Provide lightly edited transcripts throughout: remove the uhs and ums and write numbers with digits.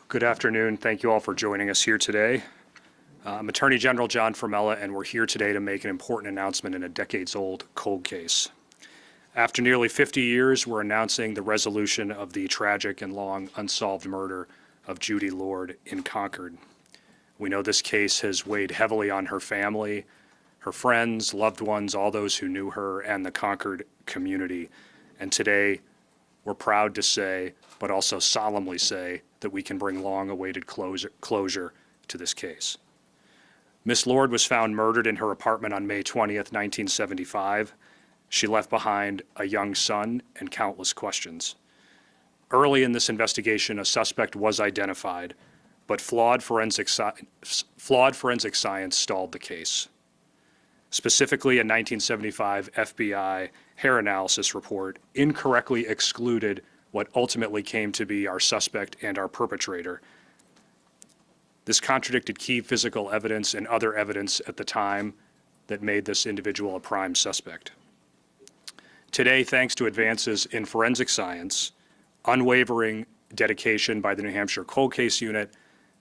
Good afternoon. Thank you all for joining us here today. I'm Attorney General John Formella, and we're here today to make an important announcement in a decades-old cold case. After nearly 50 years, we're announcing the resolution of the tragic and long unsolved murder of Judy Lord in Concord. We know this case has weighed heavily on her family, her friends, loved ones, all those who knew her, and the Concord community. And today, we're proud to say, but also solemnly say, that we can bring long-awaited closure to this case. Miss Lord was found murdered in her apartment on May 20th, 1975. She left behind a young son and countless questions. Early in this investigation, a suspect was identified, but flawed forensic science stalled the case. Specifically, a 1975 FBI hair analysis report incorrectly excluded what ultimately came to be our suspect and our perpetrator. This contradicted key physical evidence and other evidence at the time that made this individual a prime suspect. Today, thanks to advances in forensic science, unwavering dedication by the New Hampshire Cold Case Unit,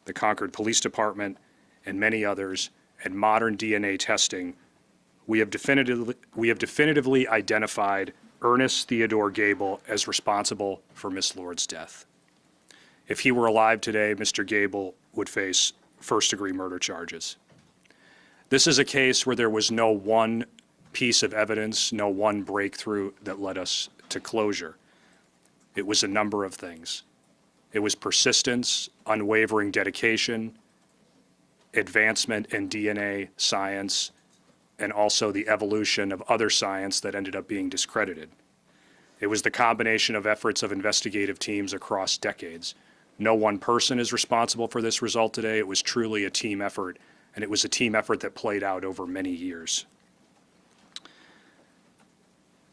the Concord Police Department, and many others, and modern DNA testing, we have definitively identified Ernest Theodore Gable as responsible for Miss Lord's death. If he were alive today, Mr. Gable would face first-degree murder charges. This is a case where there was no one piece of evidence, no one breakthrough that led us to closure. It was a number of things. It was persistence, unwavering dedication, advancement in DNA science, and also the evolution of other science that ended up being discredited. It was the combination of efforts of investigative teams across decades. No one person is responsible for this result today. It was truly a team effort, and it was a team effort that played out over many years.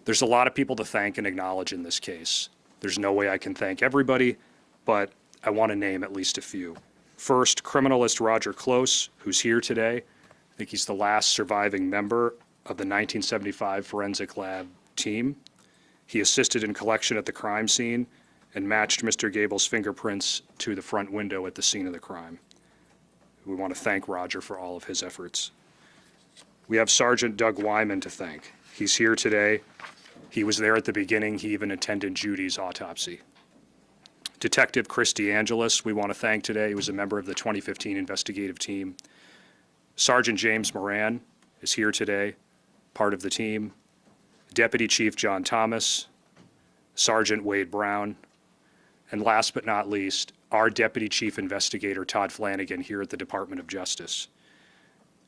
There's a lot of people to thank and acknowledge in this case. There's no way I can thank everybody, but I want to name at least a few. First, criminalist Roger Close, who's here today. I think he's the last surviving member of the 1975 forensic lab team. He assisted in collection at the crime scene and matched Mr. Gable's fingerprints to the front window at the scene of the crime. We want to thank Roger for all of his efforts. We have Sergeant Doug Wyman to thank. He's here today. He was there at the beginning. He even attended Judy's autopsy. Detective Chris DeAngelis, we want to thank today. He was a member of the 2015 investigative team. Sergeant James Moran is here today, part of the team. Deputy Chief John Thomas, Sergeant Wade Brown, and last but not least, our Deputy Chief Investigator Todd Flanagan here at the Department of Justice.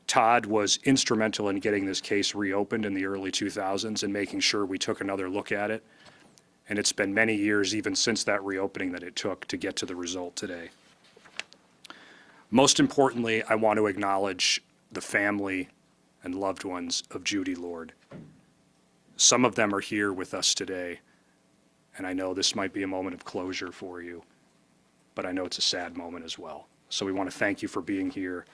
Todd was instrumental in getting this case reopened in the early 2000s and making sure we took another look at it. And it's been many years, even since that reopening, that it took to get to the result today. Most importantly, I want to acknowledge the family and loved ones of Judy Lord. Some of them are here with us today, and I know this might be a moment of closure for you, but I know it's a sad moment as well. So we want to thank you for being here,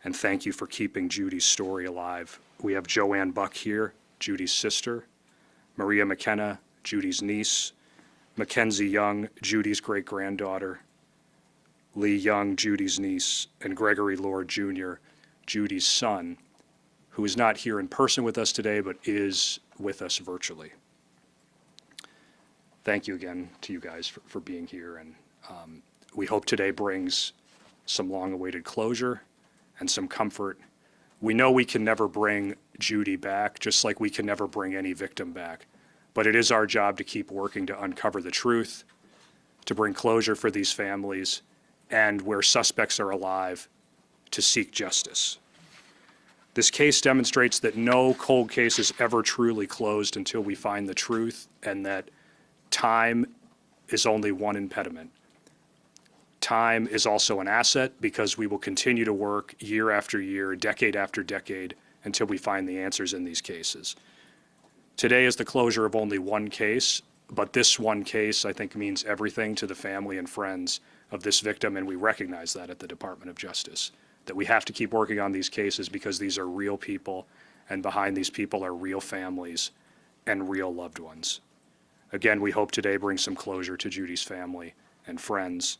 and thank you for keeping Judy's story alive. We have Joanne Buck here, Judy's sister, Maria McKenna, Judy's niece, Mackenzie Young, Judy's great-granddaughter, Lee Young, Judy's niece, and Gregory Lord Jr., Judy's son, who is not here in person with us today, but is with us virtually. Thank you again to you guys for being here, and we hope today brings some long-awaited closure and some comfort. We know we can never bring Judy back, just like we can never bring any victim back, but it is our job to keep working to uncover the truth, to bring closure for these families, and where suspects are alive, to seek justice. This case demonstrates that no cold case is ever truly closed until we find the truth, and that time is only one impediment. Time is also an asset because we will continue to work year after year, decade after decade, until we find the answers in these cases. Today is the closure of only one case, but this one case, I think, means everything to the family and friends of this victim, and we recognize that at the Department of Justice, that we have to keep working on these cases because these are real people, and behind these people are real families and real loved ones. Again, we hope today brings some closure to Judy's family and friends,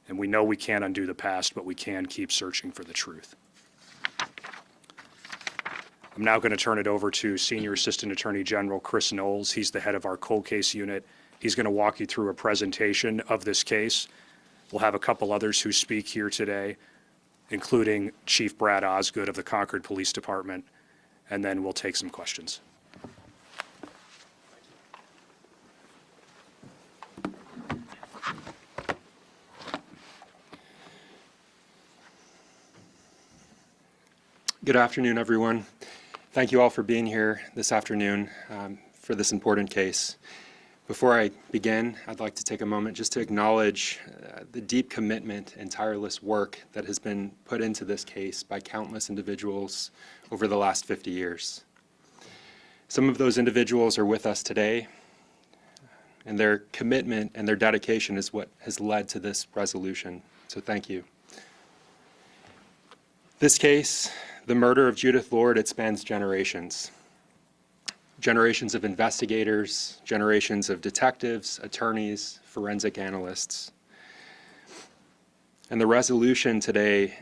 And we know we can't undo the past, but we can keep searching for the truth. I'm now going to turn it over to Senior Assistant Attorney General Chris Knowles. He's the head of our cold case unit. He's going to walk you through a presentation of this case. We'll have a couple others who speak here today, including Chief Brad Osgood of the Concord Police Department, and then we'll take some questions. Good afternoon, everyone. Thank you all for being here this afternoon for this important case. Before I begin, I'd like to take a moment just to acknowledge the deep commitment and tireless work that has been put into this case by countless individuals over the last 50 years. Some of those individuals are with us today, and their commitment and their dedication is what has led to this resolution. So thank you. This case, the murder of Judith Lord, it spans generations. Generations of investigators, generations of detectives, attorneys, forensic analysts. And the resolution today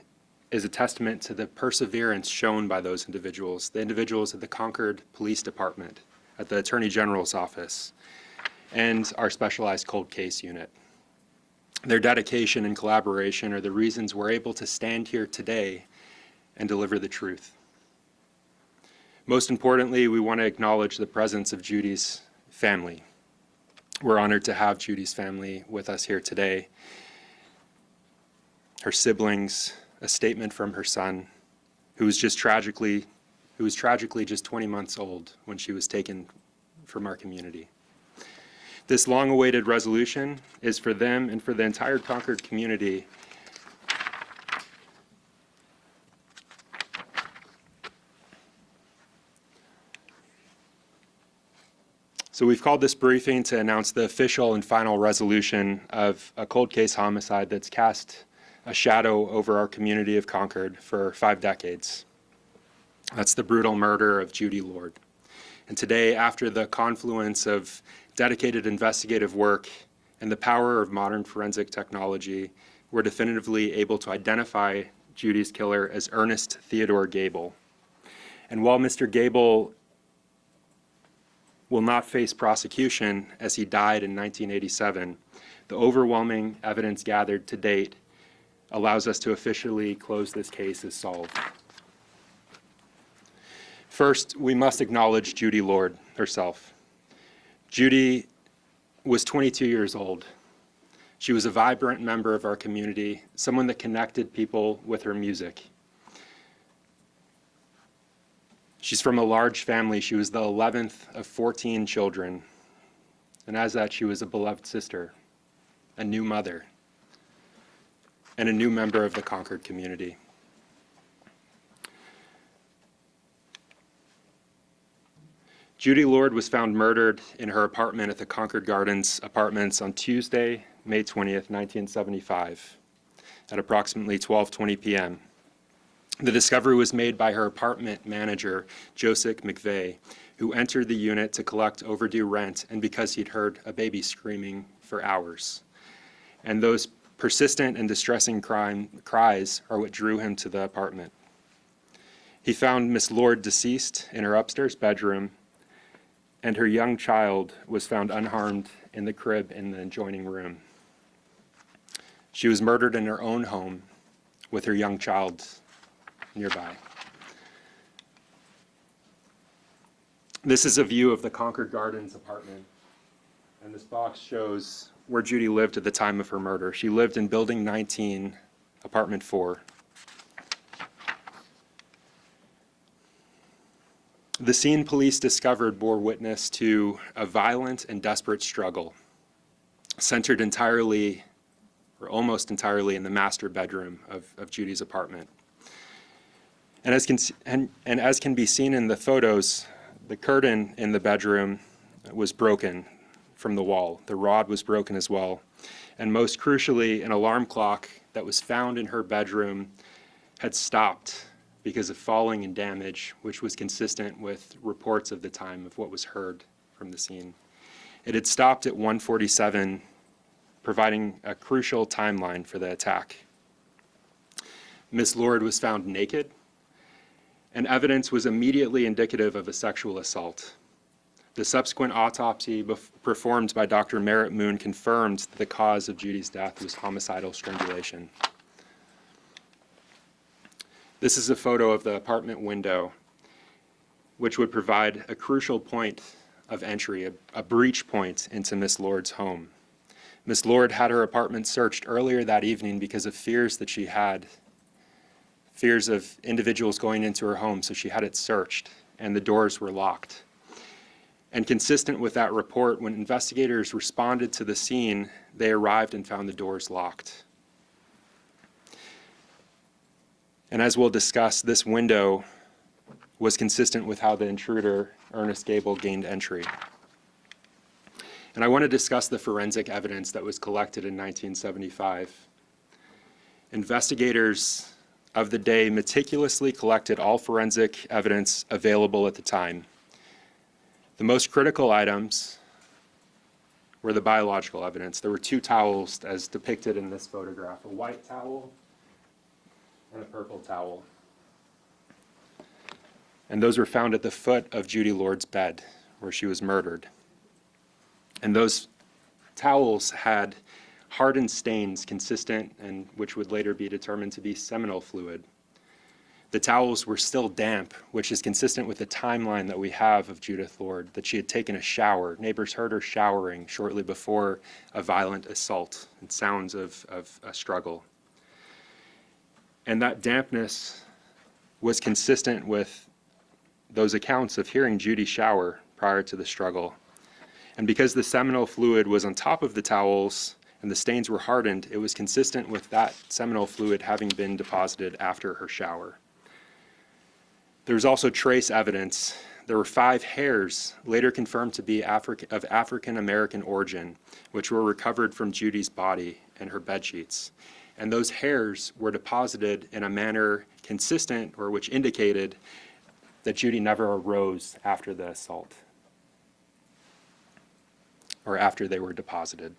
is a testament to the perseverance shown by those individuals, the individuals at the Concord Police Department, at the Attorney General's office, and our specialized cold case unit. Their dedication and collaboration are the reasons we're able to stand here today and deliver the truth. Most importantly, we want to acknowledge the presence of Judy's family. We're honored to have Judy's family with us here today. Her siblings, a statement from her son, who was tragically just 20 months old when she was taken from our community. This long-awaited resolution is for them and for the entire Concord community. So we've called this briefing to announce the official and final resolution of a cold case homicide that's cast a shadow over our community of Concord for 5 decades. That's the brutal murder of Judy Lord. And today, after the confluence of dedicated investigative work and the power of modern forensic technology, we're definitively able to identify Judy's killer as Ernest Theodore Gable. And while Mr. Gable will not face prosecution as he died in 1987, the overwhelming evidence gathered to date allows us to officially close this case as solved. First, we must acknowledge Judy Lord herself. Judy was 22 years old. She was a vibrant member of our community, someone that connected people with her music. She's from a large family. She was the 11th of 14 children. And as that, she was a beloved sister, a new mother, and a new member of the Concord community. Judy Lord was found murdered in her apartment at the Concord Gardens Apartments on Tuesday, May 20th, 1975, at approximately 12:20 p.m. The discovery was made by her apartment manager, Joseph McVeigh, who entered the unit to collect overdue rent and because he'd heard a baby screaming for hours. And those persistent and distressing cries are what drew him to the apartment. He found Miss Lord deceased in her upstairs bedroom, and her young child was found unharmed in the crib in the adjoining room. She was murdered in her own home with her young child nearby. This is a view of the Concord Gardens apartment, and this box shows where Judy lived at the time of her murder. She lived in Building 19, Apartment 4. The scene police discovered bore witness to a violent and desperate struggle, centered entirely, or almost entirely, in the master bedroom of Judy's apartment. And as can be seen in the photos, the curtain in the bedroom was broken from the wall. The rod was broken as well. And most crucially, an alarm clock that was found in her bedroom had stopped because of falling and damage, which was consistent with reports of the time of what was heard from the scene. It had stopped at 1:47 providing a crucial timeline for the attack. Miss Lord was found naked, and evidence was immediately indicative of a sexual assault. The subsequent autopsy performed by Dr. Merritt Moon confirmed that the cause of Judy's death was homicidal strangulation. This is a photo of the apartment window, which would provide a crucial point of entry, a breach point into Miss Lord's home. Miss Lord had her apartment searched earlier that evening because of fears that she had, fears of individuals going into her home, so she had it searched, and the doors were locked. And consistent with that report, when investigators responded to the scene, they arrived and found the doors locked. And as we'll discuss, this window was consistent with how the intruder, Ernest Gable, gained entry. And I want to discuss the forensic evidence that was collected in 1975. Investigators of the day meticulously collected all forensic evidence available at the time. The most critical items were the biological evidence. There were two towels as depicted in this photograph, a white towel and a purple towel. And those were found at the foot of Judy Lord's bed where she was murdered. And those towels had hardened stains consistent and which would later be determined to be seminal fluid. The towels were still damp, which is consistent with the timeline that we have of Judith Lord, that she had taken a shower. Neighbors heard her showering shortly before a violent assault and sounds of a struggle. And that dampness was consistent with those accounts of hearing Judy shower prior to the struggle. And because the seminal fluid was on top of the towels and the stains were hardened, it was consistent with that seminal fluid having been deposited after her shower. There was also trace evidence. There were 5 hairs, later confirmed to be of African American origin, which were recovered from Judy's body and her bedsheets. And those hairs were deposited in a manner consistent or which indicated that Judy never arose after the assault or after they were deposited.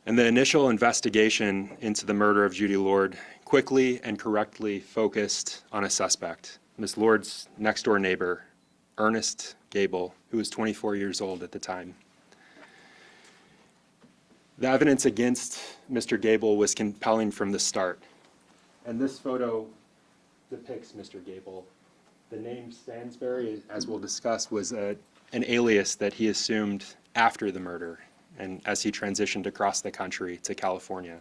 And the initial investigation into the murder of Judy Lord quickly and correctly focused on a suspect, Miss Lord's next-door neighbor, Ernest Gable, who was 24 years old at the time. The evidence against Mr. Gable was compelling from the start. And this photo depicts Mr. Gable. The name Stansberry, as we'll discuss, was an alias that he assumed after the murder and as he transitioned across the country to California.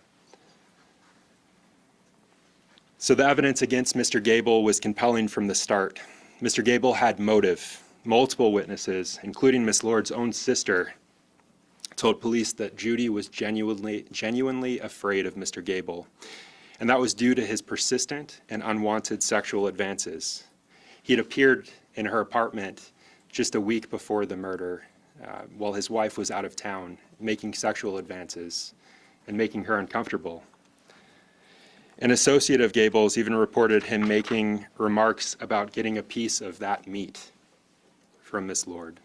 So the evidence against Mr. Gable was compelling from the start. Mr. Gable had motive. Multiple witnesses, including Miss Lord's own sister, told police that Judy was genuinely afraid of Mr. Gable, and that was due to his persistent and unwanted sexual advances. He'd appeared in her apartment just a week before the murder, while his wife was out of town, making sexual advances and making her uncomfortable. An associate of Gable's even reported him making remarks about getting a piece of that meat from Miss Lord.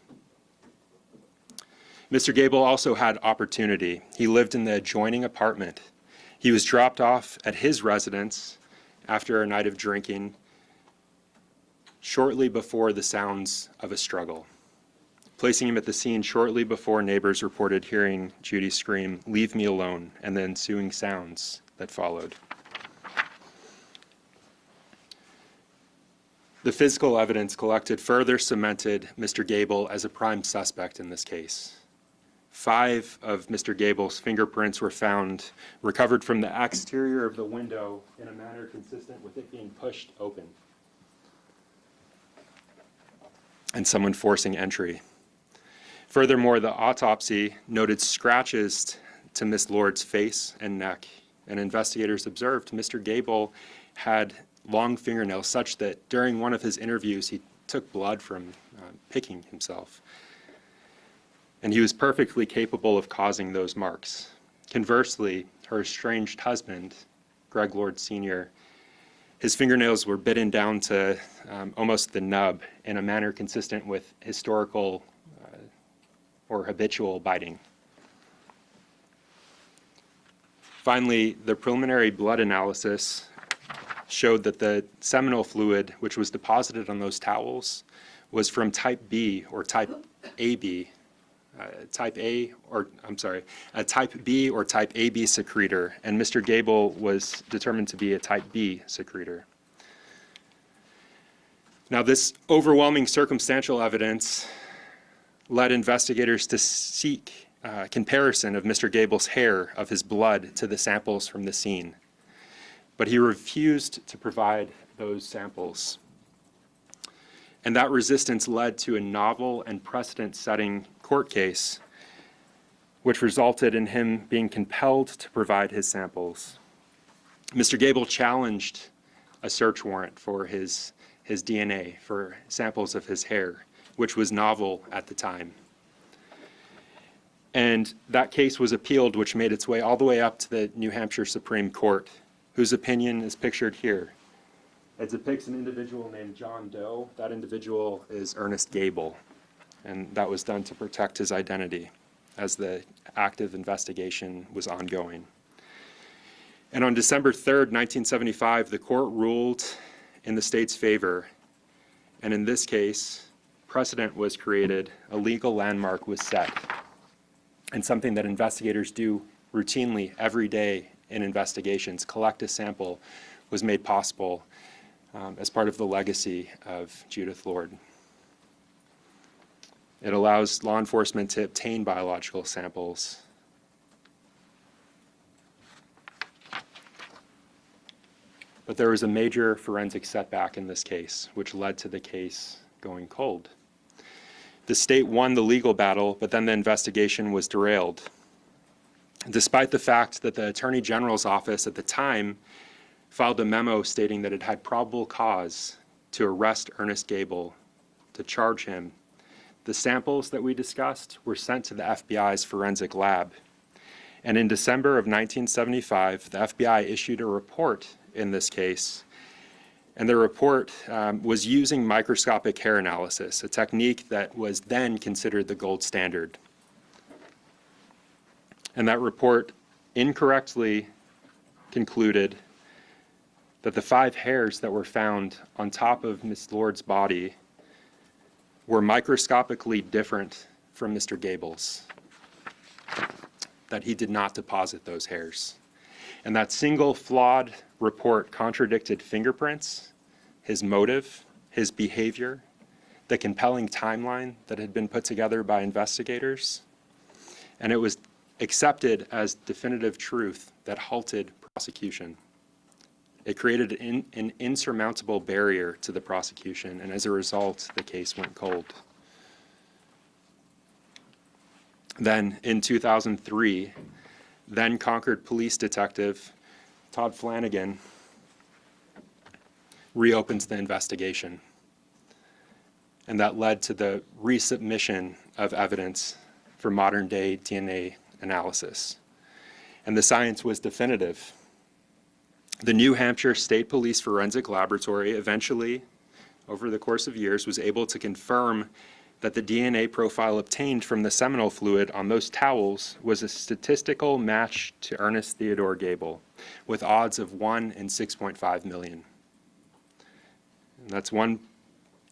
Mr. Gable also had opportunity. He lived in the adjoining apartment. He was dropped off at his residence after a night of drinking shortly before the sounds of a struggle, placing him at the scene shortly before neighbors reported hearing Judy scream, "Leave me alone," and the ensuing sounds that followed. The physical evidence collected further cemented Mr. Gable as a prime suspect in this case. 5 of Mr. Gable's fingerprints were found, recovered from the exterior of the window in a manner consistent with it being pushed open and someone forcing entry. Furthermore, the autopsy noted scratches to Miss Lord's face and neck, and investigators observed Mr. Gable had long fingernails such that during one of his interviews he took blood from picking himself. And he was perfectly capable of causing those marks. Conversely, her estranged husband, Greg Lord Sr., His fingernails were bitten down to almost the nub in a manner consistent with historical or habitual biting. Finally, the preliminary blood analysis showed that the seminal fluid, which was deposited on those towels, was from type B or type AB, a type B or type AB secretor, and Mr. Gable was determined to be a type B secretor. Now, this overwhelming circumstantial evidence led investigators to seek comparison of Mr. Gable's hair, of his blood, to the samples from the scene. But he refused to provide those samples. And that resistance led to a novel and precedent-setting court case, which resulted in him being compelled to provide his samples. Mr. Gable challenged a search warrant for his DNA, for samples of his hair, which was novel at the time. And that case was appealed, which made its way all the way up to the New Hampshire Supreme Court, whose opinion is pictured here. It depicts an individual named John Doe. That individual is Ernest Gable, and that was done to protect his identity as the active investigation was ongoing. And on December 3rd, 1975, the court ruled in the state's favor, and in this case, precedent was created, a legal landmark was set, and something that investigators do routinely every day in investigations, collect a sample, was made possible as part of the legacy of Judith Lord. It allows law enforcement to obtain biological samples. But there was a major forensic setback in this case, which led to the case going cold. The state won the legal battle, but then the investigation was derailed. Despite the fact that the Attorney General's office at the time filed a memo stating that it had probable cause to arrest Ernest Gable, to charge him, the samples that we discussed were sent to the FBI's forensic lab. And in December of 1975, the FBI issued a report in this case. And the report was using microscopic hair analysis, a technique that was then considered the gold standard. And that report incorrectly concluded that the 5 hairs that were found on top of Ms. Lord's body were microscopically different from Mr. Gable's, that he did not deposit those hairs. And that single flawed report contradicted fingerprints, his motive, his behavior, the compelling timeline that had been put together by investigators, and it was accepted as definitive truth that halted prosecution. It created an insurmountable barrier to the prosecution, and as a result, the case went cold. Then, in 2003, then Concord police detective Todd Flanagan reopens the investigation. And that led to the resubmission of evidence for modern-day DNA analysis. And the science was definitive. The New Hampshire State Police Forensic Laboratory eventually, over the course of years, was able to confirm that the DNA profile obtained from the seminal fluid on those towels was a statistical match to Ernest Theodore Gable, with odds of 1 in 6.5 million. And that's 1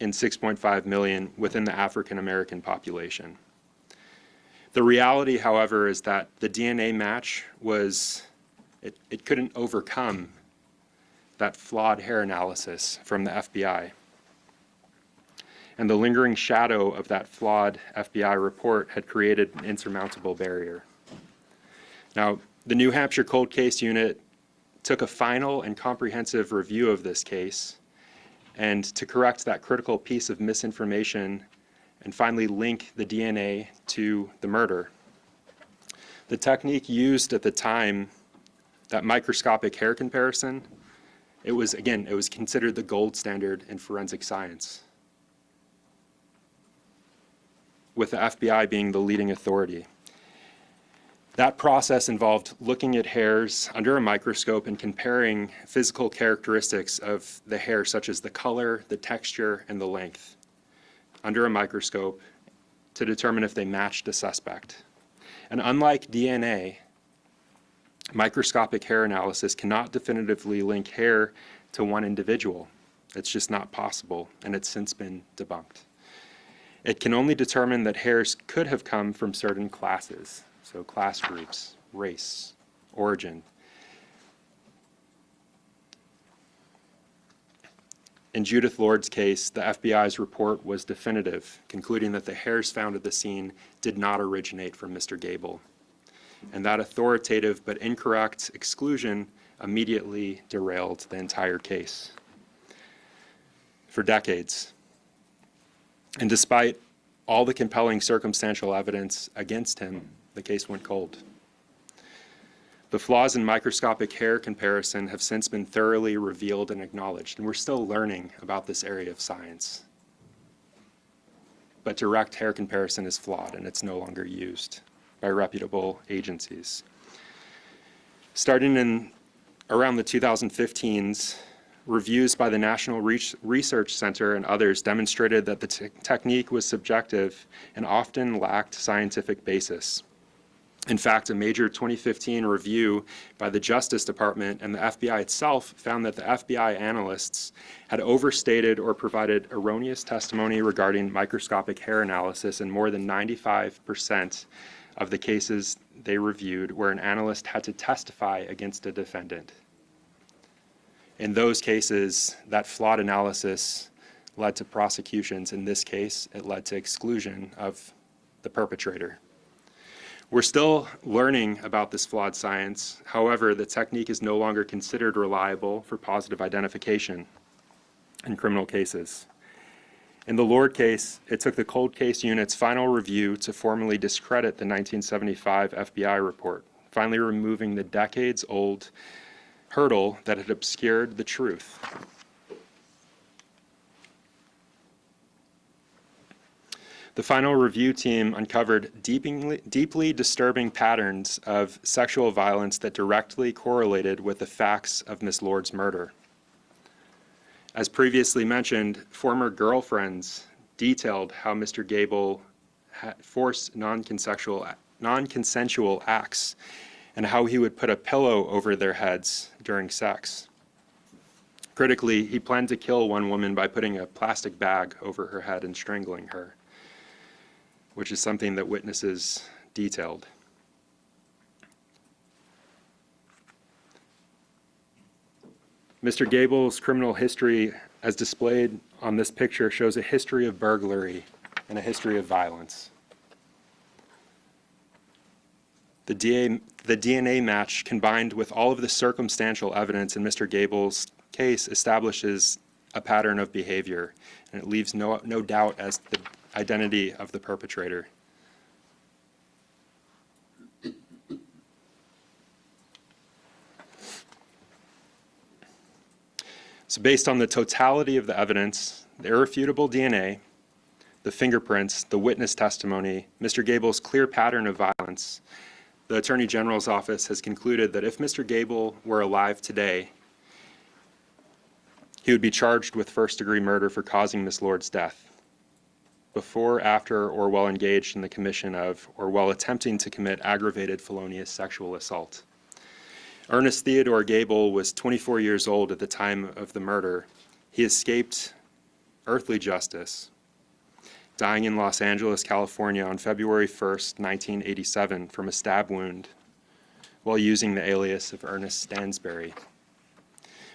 in 6.5 million within the African American population. The reality, however, is that the DNA match was, it couldn't overcome that flawed hair analysis from the FBI. And the lingering shadow of that flawed FBI report had created an insurmountable barrier. Now, the New Hampshire Cold Case Unit took a final and comprehensive review of this case, and to correct that critical piece of misinformation and finally link the DNA to the murder. The technique used at the time, that microscopic hair comparison, it was considered the gold standard in forensic science, with the FBI being the leading authority. That process involved looking at hairs under a microscope and comparing physical characteristics of the hair, such as the color, the texture, and the length, under a microscope to determine if they matched a suspect. And unlike DNA, microscopic hair analysis cannot definitively link hair to one individual. It's just not possible, and it's since been debunked. It can only determine that hairs could have come from certain classes, so class groups, race, origin. In Judith Lord's case, the FBI's report was definitive, concluding that the hairs found at the scene did not originate from Mr. Gable. And that authoritative but incorrect exclusion immediately derailed the entire case for decades. And despite all the compelling circumstantial evidence against him, the case went cold. The flaws in microscopic hair comparison have since been thoroughly revealed and acknowledged, and we're still learning about this area of science. But direct hair comparison is flawed, and it's no longer used by reputable agencies. Starting in around the 2015s, reviews by the National Research Center and others demonstrated that the technique was subjective and often lacked scientific basis. In fact, a major 2015 review by the Justice Department and the FBI itself found that the FBI analysts had overstated or provided erroneous testimony regarding microscopic hair analysis in more than 95% of the cases they reviewed where an analyst had to testify against a defendant. In those cases, that flawed analysis led to prosecutions. In this case, it led to exclusion of the perpetrator. We're still learning about this flawed science. However, the technique is no longer considered reliable for positive identification in criminal cases. In the Lord case, it took the cold case unit's final review to formally discredit the 1975 FBI report, finally removing the decades-old hurdle that had obscured the truth. The final review team uncovered deeply disturbing patterns of sexual violence that directly correlated with the facts of Miss Lord's murder. As previously mentioned, former girlfriends detailed how Mr. Gable forced non-consensual acts and how he would put a pillow over their heads during sex. Critically, he planned to kill one woman by putting a plastic bag over her head and strangling her, which is something that witnesses detailed. Mr. Gable's criminal history, as displayed on this picture, shows a history of burglary and a history of violence. The DNA match, combined with all of the circumstantial evidence in Mr. Gable's case, establishes a pattern of behavior, and it leaves no doubt as to the identity of the perpetrator. So based on the totality of the evidence, the irrefutable DNA, the fingerprints, the witness testimony, Mr. Gable's clear pattern of violence, the Attorney General's office has concluded that if Mr. Gable were alive today, he would be charged with first-degree murder for causing Miss Lord's death, before, after, or while engaged in the commission of, or while attempting to commit aggravated felonious sexual assault. Ernest Theodore Gable was 24 years old at the time of the murder. He escaped earthly justice, dying in Los Angeles, California on February 1st, 1987 from a stab wound while using the alias of Ernest Stansberry.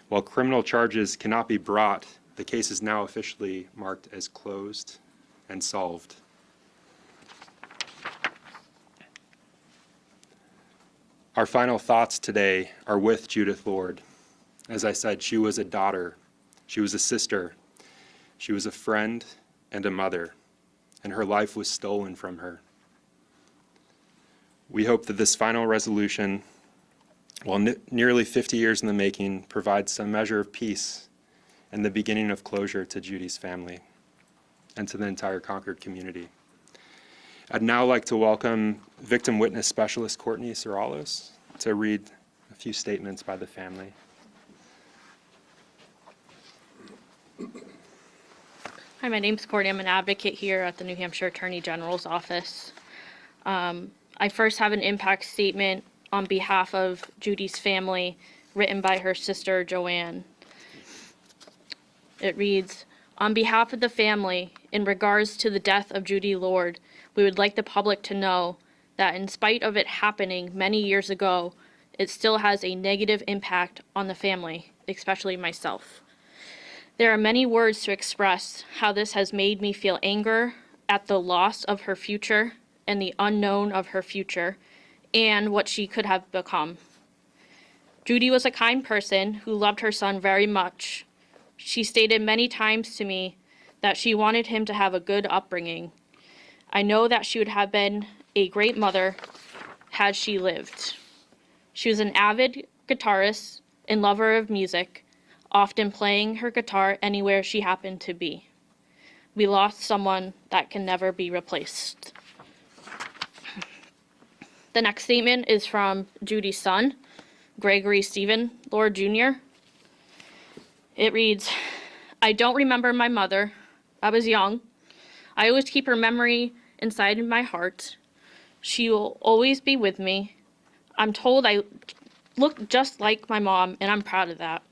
While criminal charges cannot be brought, the case is now officially marked as closed and solved. Our final thoughts today are with Judith Lord. As I said, she was a daughter, she was a sister, she was a friend and a mother, and her life was stolen from her. We hope that this final resolution, while nearly 50 years in the making, provides some measure of peace and the beginning of closure to Judy's family and to the entire Concord community. I'd now like to welcome victim witness specialist Courtney Seralos to read a few statements by the family. Hi, my name's Courtney. I'm an advocate here at the New Hampshire Attorney General's office. I first have an impact statement on behalf of Judy's family, written by her sister, Joanne. It reads, "On behalf of the family, in regards to the death of Judy Lord, we would like the public to know that in spite of it happening many years ago, it still has a negative impact on the family, especially myself. There are many words to express how this has made me feel anger at the loss of her future and the unknown of her future and what she could have become. Judy was a kind person who loved her son very much. She stated many times to me that she wanted him to have a good upbringing. I know that she would have been a great mother had she lived. She was an avid guitarist and lover of music, often playing her guitar anywhere she happened to be. We lost someone that can never be replaced." The next statement is from Judy's son, Gregory Stephen Lord Jr. It reads, "I don't remember my mother. I was young. I always keep her memory inside my heart. She will always be with me. I'm told I look just like my mom, and I'm proud of that.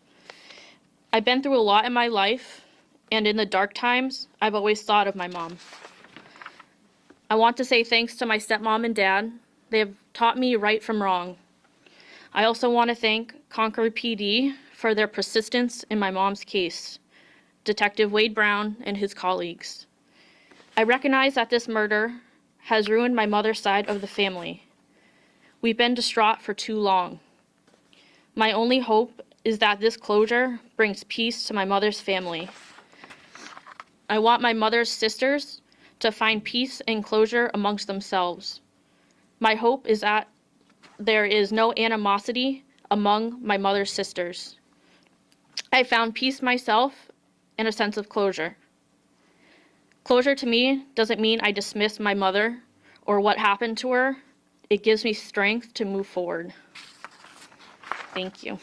I've been through a lot in my life, and in the dark times, I've always thought of my mom. I want to say thanks to my stepmom and dad. They have taught me right from wrong. I also want to thank Concord PD for their persistence in my mom's case, Detective Wade Brown and his colleagues. I recognize that this murder has ruined my mother's side of the family. We've been distraught for too long. My only hope is that this closure brings peace to my mother's family. I want my mother's sisters to find peace and closure amongst themselves. My hope is that there is no animosity among my mother's sisters. I found peace myself and a sense of closure. Closure to me doesn't mean I dismiss my mother or what happened to her. It gives me strength to move forward. Thank you."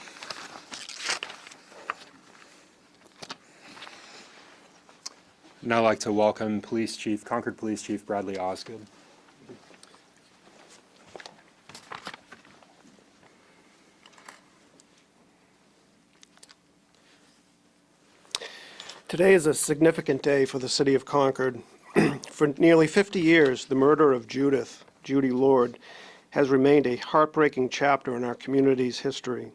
Now I'd like to welcome Concord Police Chief Bradley Osgood. Today is a significant day for the city of Concord. For nearly 50 years, the murder of Judy Lord, has remained a heartbreaking chapter in our community's history,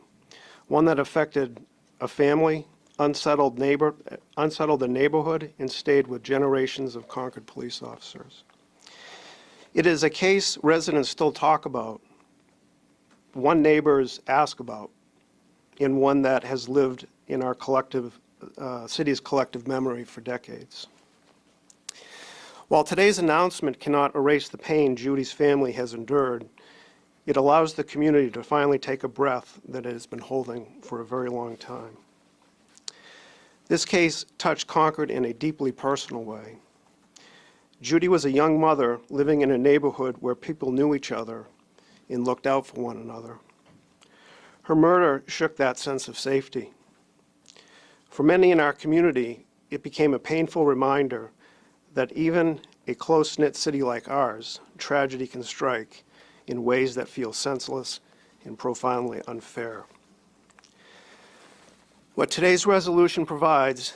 one that affected a family, unsettled a neighborhood, and stayed with generations of Concord police officers. It is a case residents still talk about, one neighbors ask about, and one that has lived in our city's collective memory for decades. While today's announcement cannot erase the pain Judy's family has endured, it allows the community to finally take a breath that it has been holding for a very long time. This case touched Concord in a deeply personal way. Judy was a young mother living in a neighborhood where people knew each other and looked out for one another. Her murder shook that sense of safety. For many in our community, it became a painful reminder that even a close-knit city like ours, tragedy can strike in ways that feel senseless and profoundly unfair. What today's resolution provides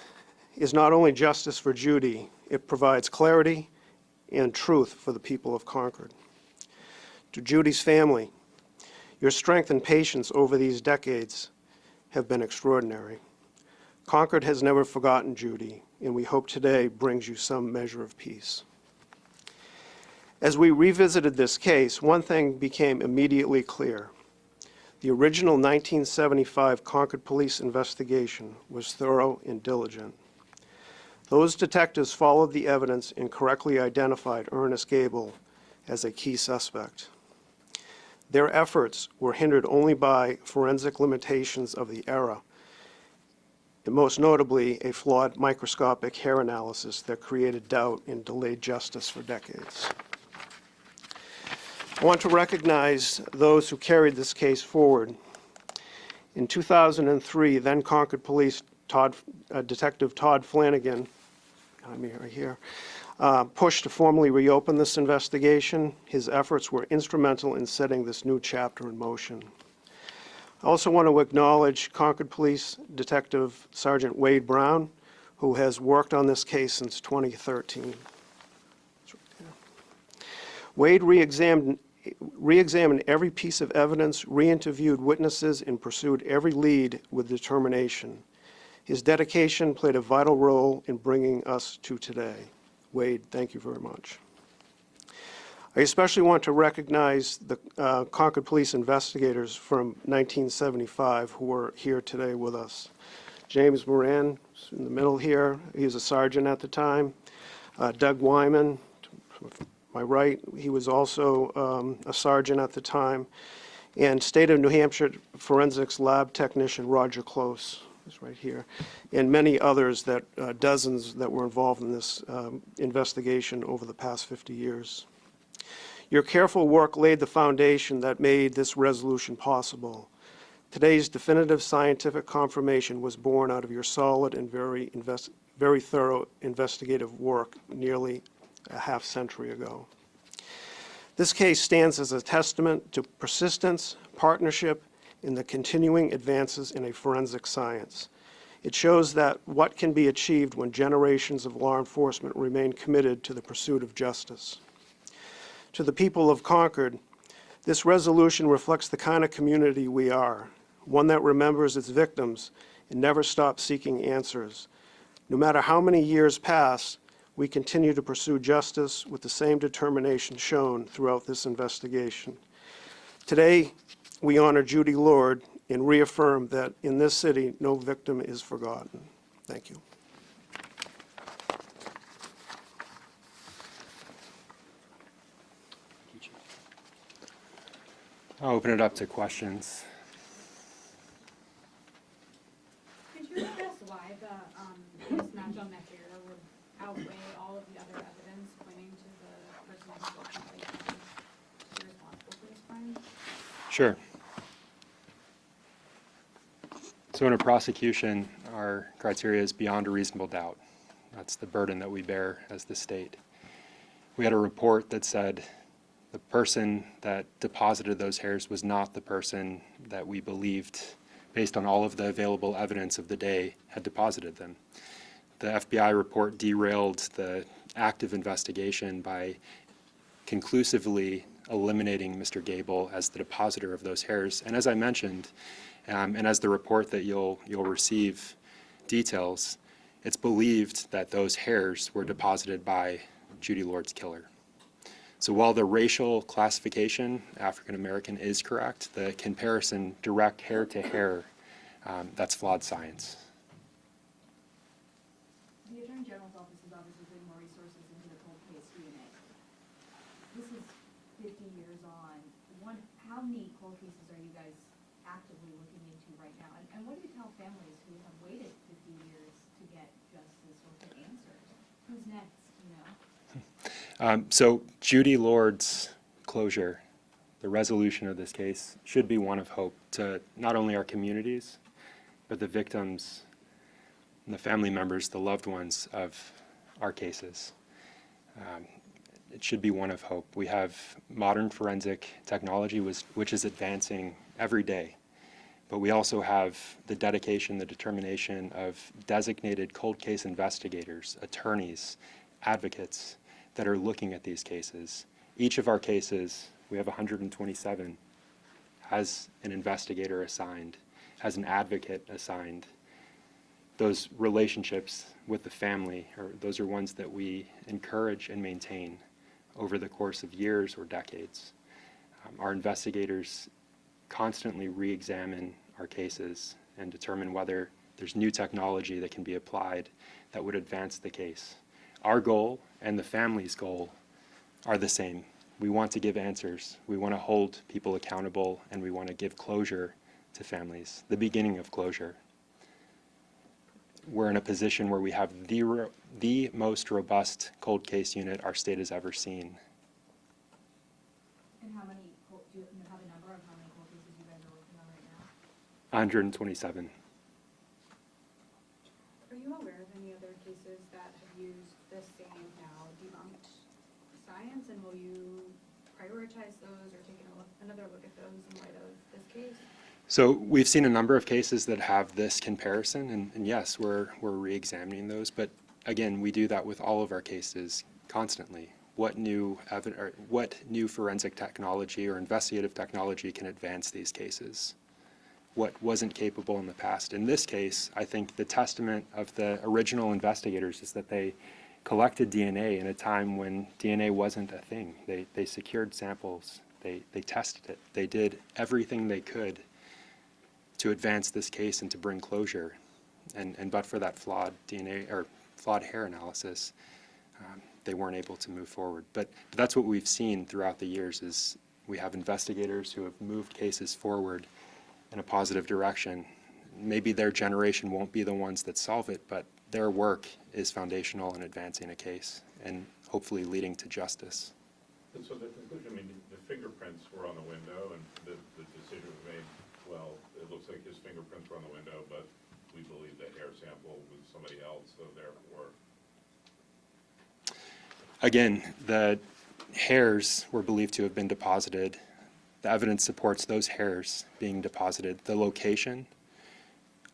is not only justice for Judy, it provides clarity and truth for the people of Concord. To Judy's family, your strength and patience over these decades have been extraordinary. Concord has never forgotten Judy, and we hope today brings you some measure of peace. As we revisited this case, one thing became immediately clear. The original 1975 Concord police investigation was thorough and diligent. Those detectives followed the evidence and correctly identified Ernest Gable as a key suspect. Their efforts were hindered only by forensic limitations of the era, and most notably a flawed microscopic hair analysis that created doubt and delayed justice for decades. I want to recognize those who carried this case forward. In 2003, then Concord Police Detective Todd Flanagan, I'm right here, pushed to formally reopen this investigation. His efforts were instrumental in setting this new chapter in motion. I also want to acknowledge Concord Police Detective Sergeant Wade Brown, who has worked on this case since 2013. Wade re-examined every piece of evidence, re-interviewed witnesses, and pursued every lead with determination. His dedication played a vital role in bringing us to today. Wade, thank you very much. I especially want to recognize the Concord Police investigators from 1975 who are here today with us. James Moran, in the middle here, he was a sergeant at the time. Doug Wyman, to my right, he was also a sergeant at the time. And State of New Hampshire Forensics Lab Technician Roger Close is right here. And many others, dozens that were involved in this investigation over the past 50 years. Your careful work laid the foundation that made this resolution possible. Today's definitive scientific confirmation was born out of your solid and very thorough investigative work nearly a half-century ago. This case stands as a testament to persistence, partnership, and the continuing advances in a forensic science. It shows that what can be achieved when generations of law enforcement remain committed to the pursuit of justice. To the people of Concord, this resolution reflects the kind of community we are, one that remembers its victims and never stops seeking answers. No matter how many years pass, we continue to pursue justice with the same determination shown throughout this investigation. Today, we honor Judy Lord and reaffirm that in this city, no victim is forgotten. Thank you. I'll open it up to questions. Could you discuss why the mismatch on the hair would outweigh all of the other evidence pointing to the person who's ultimately found to be responsible for this crime? Sure. So in a prosecution, our criteria is beyond a reasonable doubt. That's the burden that we bear as the state. We had a report that said the person that deposited those hairs was not the person that we believed, based on all of the available evidence of the day, had deposited them. The FBI report derailed the active investigation by conclusively eliminating Mr. Gable as the depositor of those hairs. And as I mentioned, and as the report that you'll receive details, it's believed that those hairs were deposited by Judy Lord's killer. So while the racial classification, African American, is correct, the comparison direct hair to hair, that's flawed science. The Attorney General's office is obviously putting more resources into the cold case DNA. This is 50 years on. How many cold cases are you guys actively looking into right now? And what do you tell families who have waited 50 years to get justice or get answers? Who's next, you know? So Judy Lord's closure, the resolution of this case, should be one of hope to not only our communities, but the victims and the family members, the loved ones of our cases. It should be one of hope. We have modern forensic technology which is advancing every day, but we also have the dedication, the determination of designated cold case investigators, attorneys, advocates that are looking at these cases. Each of our cases, we have 127, has an investigator assigned, has an advocate assigned. Those relationships with the family, those are ones that we encourage and maintain over the course of years or decades. Our investigators constantly re-examine our cases and determine whether there's new technology that can be applied that would advance the case. Our goal and the family's goal are the same. We want to give answers. We want to hold people accountable, and we want to give closure to families, the beginning of closure. We're in a position where we have the most robust cold case unit our state has ever seen. And how many, do you have a number of how many cold cases you guys are working on right now? 127. Are you aware of any other cases that have used the same now debunked science, and will you prioritize those or take another look at those in light of this case? So we've seen a number of cases that have this comparison, and yes, we're re-examining those. But again, we do that with all of our cases constantly. What new forensic technology or investigative technology can advance these cases? What wasn't capable in the past? In this case, I think the testament of the original investigators is that they collected DNA in a time when DNA wasn't a thing. They secured samples. They tested it. They did everything they could to advance this case and to bring closure. And but for that flawed DNA or flawed hair analysis, they weren't able to move forward. But that's what we've seen throughout the years is we have investigators who have moved cases forward in a positive direction. Maybe their generation won't be the ones that solve it, but their work is foundational in advancing a case and hopefully leading to justice. And so the conclusion, I mean, the fingerprints were on the window, and the decision was made, well, it looks like his fingerprints were on the window, but we believe the hair sample was somebody else, so therefore. Again, the hairs were believed to have been deposited. The evidence supports those hairs being deposited. The location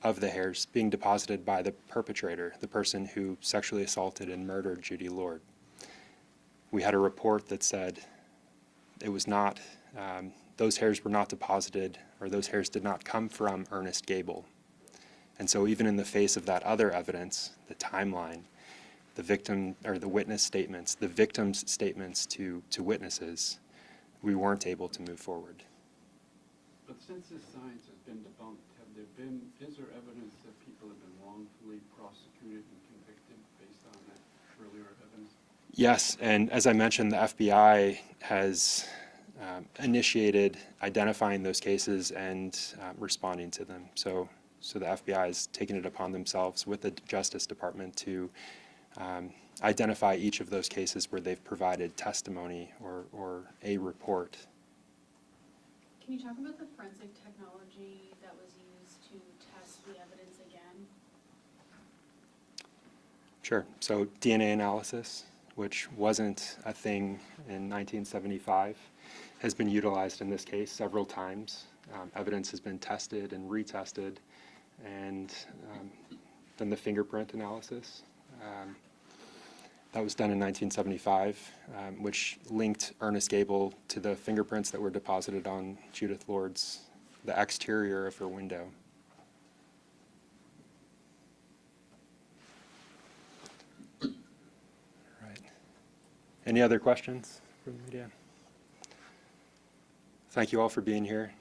of the hairs being deposited by the perpetrator, the person who sexually assaulted and murdered Judy Lord. We had a report that said it was not, those hairs were not deposited, or those hairs did not come from Ernest Gable. And so even in the face of that other evidence, the timeline, the victim or the witness statements, the victim's statements to witnesses, we weren't able to move forward. But since this science has been debunked, is there evidence that people have been wrongfully prosecuted and convicted based on that earlier evidence? Yes, and as I mentioned, the FBI has initiated identifying those cases and responding to them. So the FBI has taken it upon themselves with the Justice Department to identify each of those cases where they've provided testimony or a report. Can you talk about the forensic technology that was used to test the evidence again? Sure. So DNA analysis, which wasn't a thing in 1975, has been utilized in this case several times. Evidence has been tested and retested, and then the fingerprint analysis. That was done in 1975, which linked Ernest Gable to the fingerprints that were deposited on Judith Lord's, the exterior of her window. Right. Any other questions from the media? Thank you all for being here.